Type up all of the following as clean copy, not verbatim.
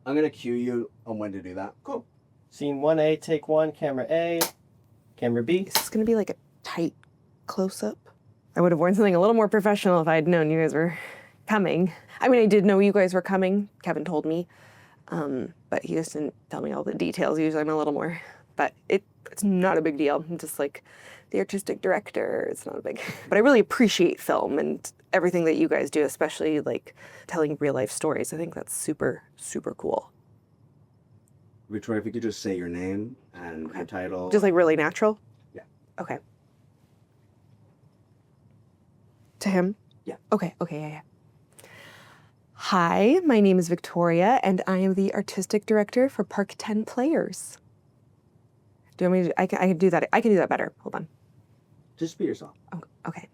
I'm going to cue you on when to do that. Cool. Scene 1A, take 1, camera A, camera B. Is this gonna be like a tight close-up? I would have worn something a little more professional if I had known you guys were coming. I mean, I did know you guys were coming. Kevin told me, but he just didn't tell me all the details. Usually I'm a little more, but it's not a big deal. I'm just like the artistic director. It's not a big, but I really appreciate film and everything that you guys do, especially like telling real life stories. I think that's super, super cool. Victoria, if you could just say your name and your title. Just like really natural? Yeah. Okay. To him? Yeah. Okay, yeah. Hi, my name is Victoria, and I am the artistic director for Park 10 Players. Do you want me to, I can do that. I can do that better. Hold on. Just be yourself. Oh, okay.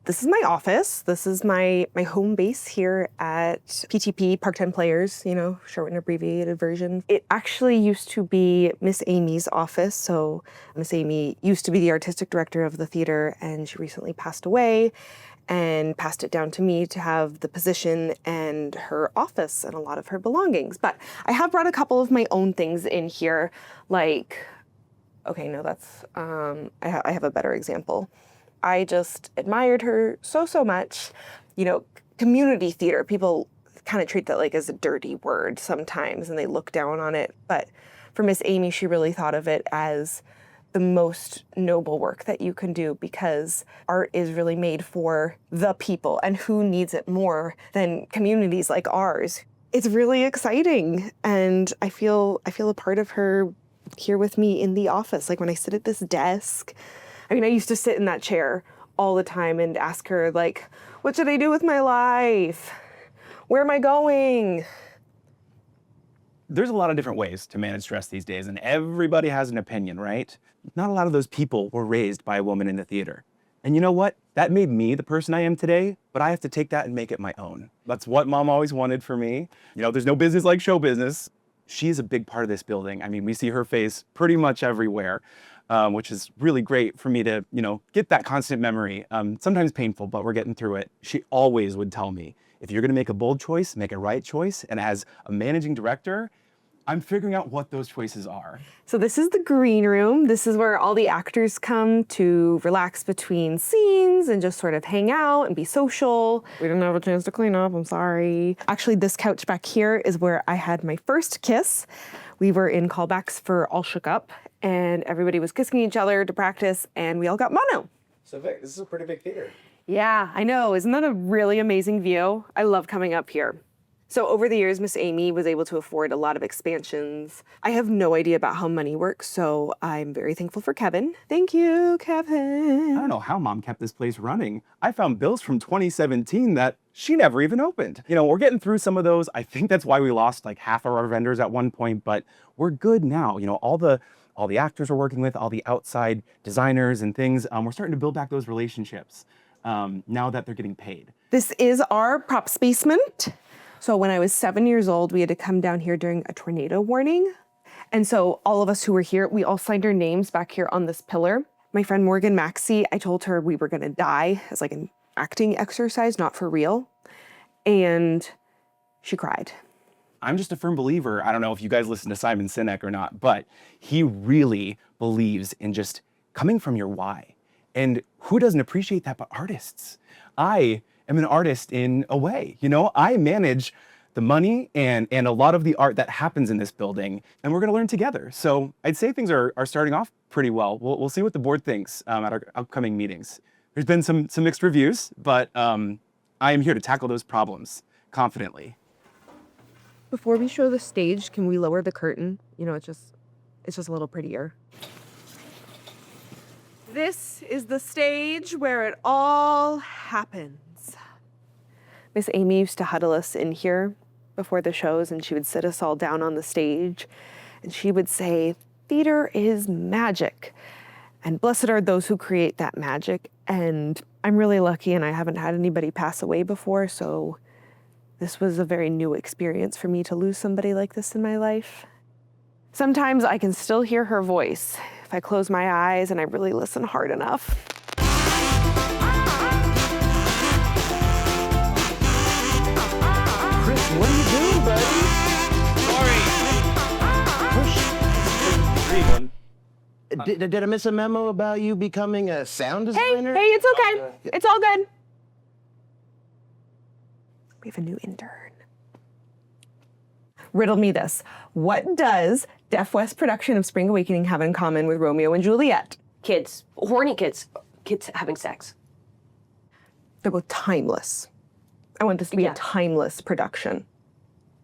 This is my office. This is my home base here at PTP, Park 10 Players, short and abbreviated version. It actually used to be Miss Amy's office. So Miss Amy used to be the artistic director of the theater, and she recently passed away and passed it down to me to have the position and her office and a lot of her belongings. But I have brought a couple of my own things in here, like, okay, no, that's, I have a better example. I just admired her so much. Community theater, people kind of treat that like as a dirty word sometimes, and they look down on it. But for Miss Amy, she really thought of it as the most noble work that you can do, because art is really made for the people, and who needs it more than communities like ours? It's really exciting, and I feel a part of her here with me in the office. Like when I sit at this desk, I used to sit in that chair all the time and ask her, like, what should I do with my life? Where am I going? There's a lot of different ways to manage stress these days, and everybody has an opinion, right? Not a lot of those people were raised by a woman in the theater. And you know what? That made me the person I am today, but I have to take that and make it my own. That's what Mom always wanted for me. There's no business like show business. She's a big part of this building. We see her face pretty much everywhere. Which is really great for me to, get that constant memory. Sometimes painful, but we're getting through it. She always would tell me, if you're gonna make a bold choice, make a right choice. And as a managing director, I'm figuring out what those choices are. So this is the green room. This is where all the actors come to relax between scenes and just sort of hang out and be social. We didn't have a chance to clean up, I'm sorry. Actually, this couch back here is where I had my first kiss. We were in callbacks for All Shook Up, and everybody was kissing each other to practice, and we all got mono. So Vic, this is a pretty big theater. Yeah, I know. Isn't that a really amazing view? I love coming up here. So over the years, Miss Amy was able to afford a lot of expansions. I have no idea about how money works, so I'm very thankful for Kevin. Thank you, Kevin. I don't know how Mom kept this place running. I found bills from 2017 that she never even opened. We're getting through some of those. I think that's why we lost like half of our vendors at one point, but we're good now. All the actors we're working with, all the outside designers and things, we're starting to build back those relationships now that they're getting paid. This is our props basement. So when I was 7 years old, we had to come down here during a tornado warning. And so all of us who were here, we all signed our names back here on this pillar. My friend Morgan Maxey, I told her we were gonna die as like an acting exercise, not for real. And she cried. I'm just a firm believer, I don't know if you guys listen to Simon Sinek or not, but he really believes in just coming from your why. And who doesn't appreciate that but artists? I am an artist in a way. I manage the money and a lot of the art that happens in this building, and we're gonna learn together. So I'd say things are starting off pretty well. We'll see what the board thinks at our upcoming meetings. There's been some mixed reviews, but I am here to tackle those problems confidently. Before we show the stage, can we lower the curtain? It's just a little prettier. This is the stage where it all happens. Miss Amy used to huddle us in here before the shows, and she would sit us all down on the stage, and she would say, theater is magic, and blessed are those who create that magic. And I'm really lucky, and I haven't had anybody pass away before, so this was a very new experience for me to lose somebody like this in my life. Sometimes I can still hear her voice if I close my eyes and I really listen hard enough. Chris, what are you doing, buddy? Did I miss a memo about you becoming a sound designer? Hey, it's okay. It's all good. We have a new intern. Riddle me this. What does Deaf West production of Spring Awakening have in common with Romeo and Juliet? Kids. Horny kids. Kids having sex. They're both timeless. I want this to be a timeless production.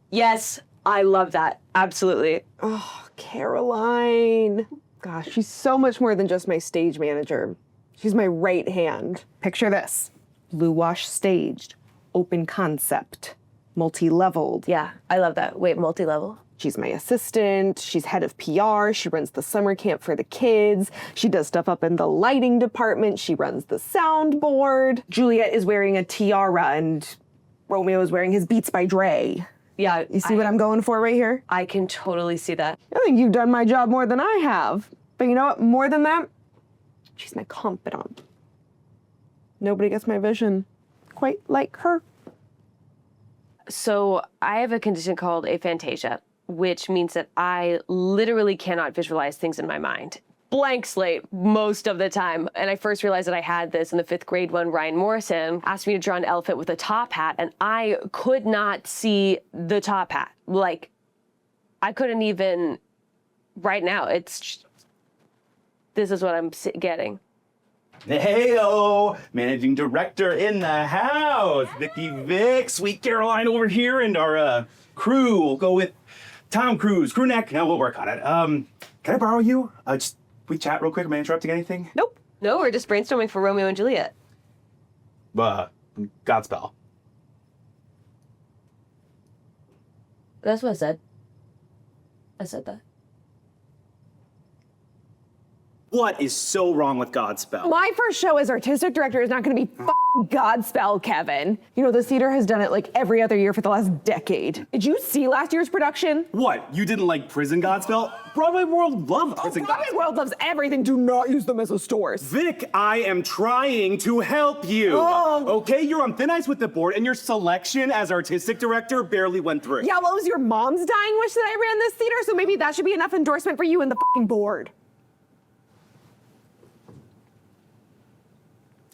Yes, I love that. Absolutely. Oh, Caroline. Gosh, she's so much more than just my stage manager. She's my right hand. Picture this. Blue wash staged, open concept, multi-leveled. Yeah, I love that. Wait, multi-level? She's my assistant, she's head of PR, she runs the summer camp for the kids, she does stuff up in the lighting department, she runs the soundboard. Juliet is wearing a tiara and Romeo is wearing his Beats by Dre. Yeah. You see what I'm going for right here? I can totally see that. I think you've done my job more than I have. But you know what? More than that, she's my confidant. Nobody gets my vision quite like her. So I have a condition called aphantasia, which means that I literally cannot visualize things in my mind. Blank slate most of the time. And I first realized that I had this in the 5th grade when Ryan Morrison asked me to draw an elephant with a top hat, and I could not see the top hat. Like, I couldn't even, right now, this is what I'm getting. Hey-o, managing director in the house. Vicky Vic, sweet Caroline over here, and our crew. We'll go with Tom Cruise, crew neck. Now we'll work on it. Can I borrow you? Just we chat real quick. Am I interrupting anything? Nope. No, we're just brainstorming for Romeo and Juliet. Godspell. That's what I said. I said that. What is so wrong with Godspell? My first show as artistic director is not going to be f***ing Godspell, Kevin. You know, the theater has done it like every other year for the last decade. Did you see last year's production? What? You didn't like Prison Godspell? Broadway World loved Prison Broadway World loves everything. Do not use them as a stores. Vic, I am trying to help you. Okay, you're on thin ice with the board, and your selection as artistic director barely went through. Yeah, well, it was your mom's dying wish that I ran this theater, so maybe that should be enough endorsement for you and the f***ing board.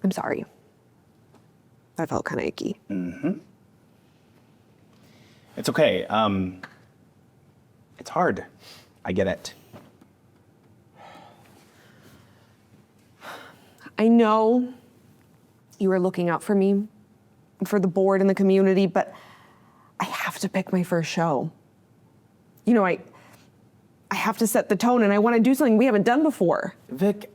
I'm sorry. That felt kind of icky. Mm-hmm. It's okay. It's hard. I get it. I know you were looking out for me and for the board and the community, but I have to pick my first show. You know, I have to set the tone, and I want to do something we haven't done before. Vic,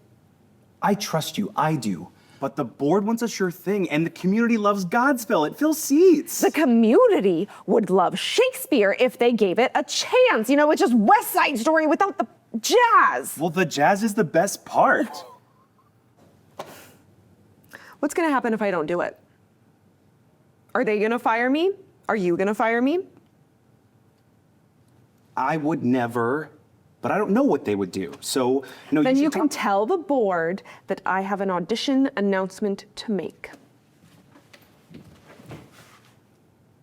I trust you. I do. But the board wants a sure thing, and the community loves Godspell. It fills seats. The community would love Shakespeare if they gave it a chance. You know, it's just West Side Story without the jazz. Well, the jazz is the best part. What's gonna happen if I don't do it? Are they gonna fire me? Are you gonna fire me? I would never, but I don't know what they would do. So, no, Then you should can tell the board that I have an audition announcement to make.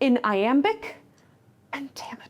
In iambic and pentameter.